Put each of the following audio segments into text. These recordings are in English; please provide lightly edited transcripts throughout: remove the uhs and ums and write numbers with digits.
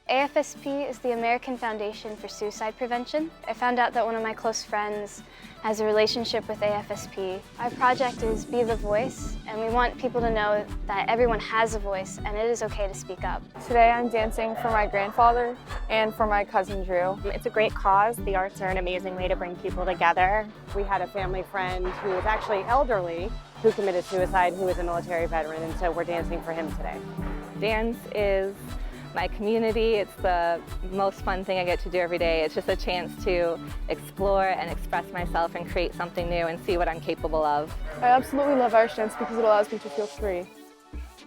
AFSP is the American Foundation for Suicide Prevention. I found out that one of my close friends has a relationship with AFSP. Our project is Be the Voice, and we want people to know that everyone has a voice and it is okay to speak up. Today I'm dancing for my grandfather and for my cousin Drew. It's a great cause. The arts are an amazing way to bring people together. We had a family friend who was actually elderly who committed suicide, who was a military veteran, and so we're dancing for him today. Dance is my community. It's the most fun thing I get to do every day. It's just a chance to explore and express myself and create something new and see what I'm capable of. I absolutely love Irish dance because it allows me to feel free.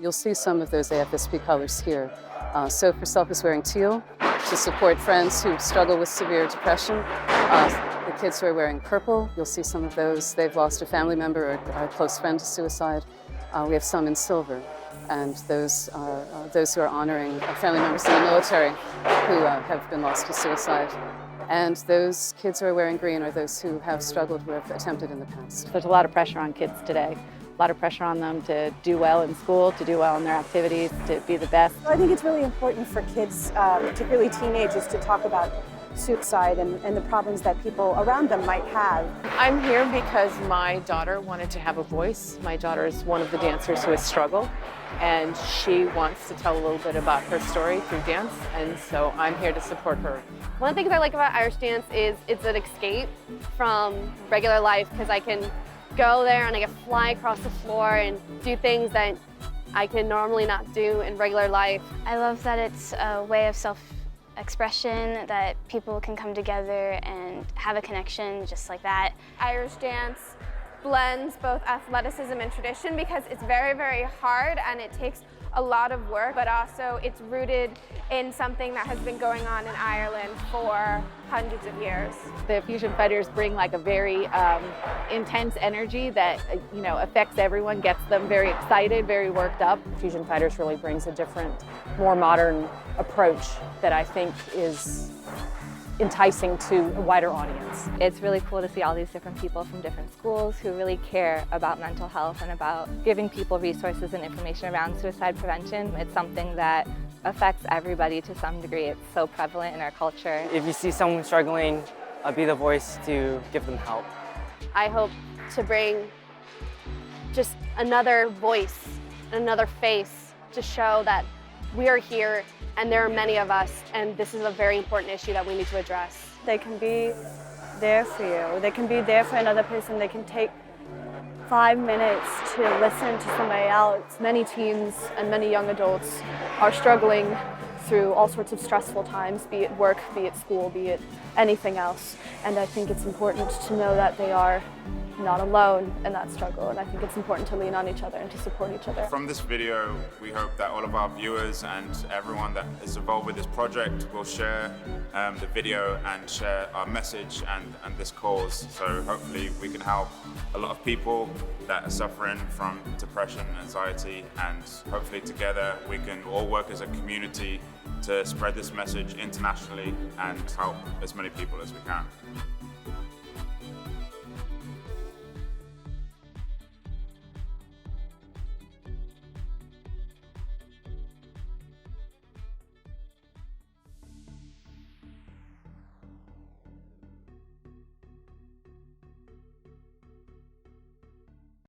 You'll see some of those AFSP colors here. So for Self is wearing teal to support friends who struggle with severe depression. The kids who are wearing purple, you'll see some of those. They've lost a family member or a close friend to suicide. We have some in silver, and those are those who are honoring family members in the military who have been lost to suicide. And those kids who are wearing green are those who have struggled with attempted in the past. There's a lot of pressure on kids today. A lot of pressure on them to do well in school, to do well in their activities, to be the best. I think it's really important for kids, particularly teenagers, to talk about suicide and the problems that people around them might have. I'm here because my daughter wanted to have a voice. My daughter is one of the dancers who has struggled, and she wants to tell a little bit about her story through dance, and so I'm here to support her. One of the things I like about Irish dance is it's an escape from regular life, because I can go there and I can fly across the floor and do things that I can normally not do in regular life. I love that it's a way of self-expression, that people can come together and have a connection just like that. Irish dance blends both athleticism and tradition because it's very, very hard and it takes a lot of work, but also it's rooted in something that has been going on in Ireland for hundreds of years. The fusion fighters bring like a very intense energy that affects everyone, gets them very excited, very worked up. Fusion Fighters really brings a different, more modern approach that I think is enticing to a wider audience. It's really cool to see all these different people from different schools who really care about mental health and about giving people resources and information around suicide prevention. It's something that affects everybody to some degree. It's so prevalent in our culture. If you see someone struggling, be the voice to give them help. I hope to bring just another voice, another face to show that we are here and there are many of us, and this is a very important issue that we need to address. They can be there for you. They can be there for another person. They can take 5 minutes to listen to somebody else. Many teens and many young adults are struggling through all sorts of stressful times, be it work, be it school, be it anything else. And I think it's important to know that they are not alone in that struggle, and I think it's important to lean on each other and to support each other. From this video, we hope that all of our viewers and everyone that is involved with this project will share the video and share our message and this cause. So hopefully we can help a lot of people that are suffering from depression, anxiety, and hopefully together we can all work as a community to spread this message internationally and help as many people as we can.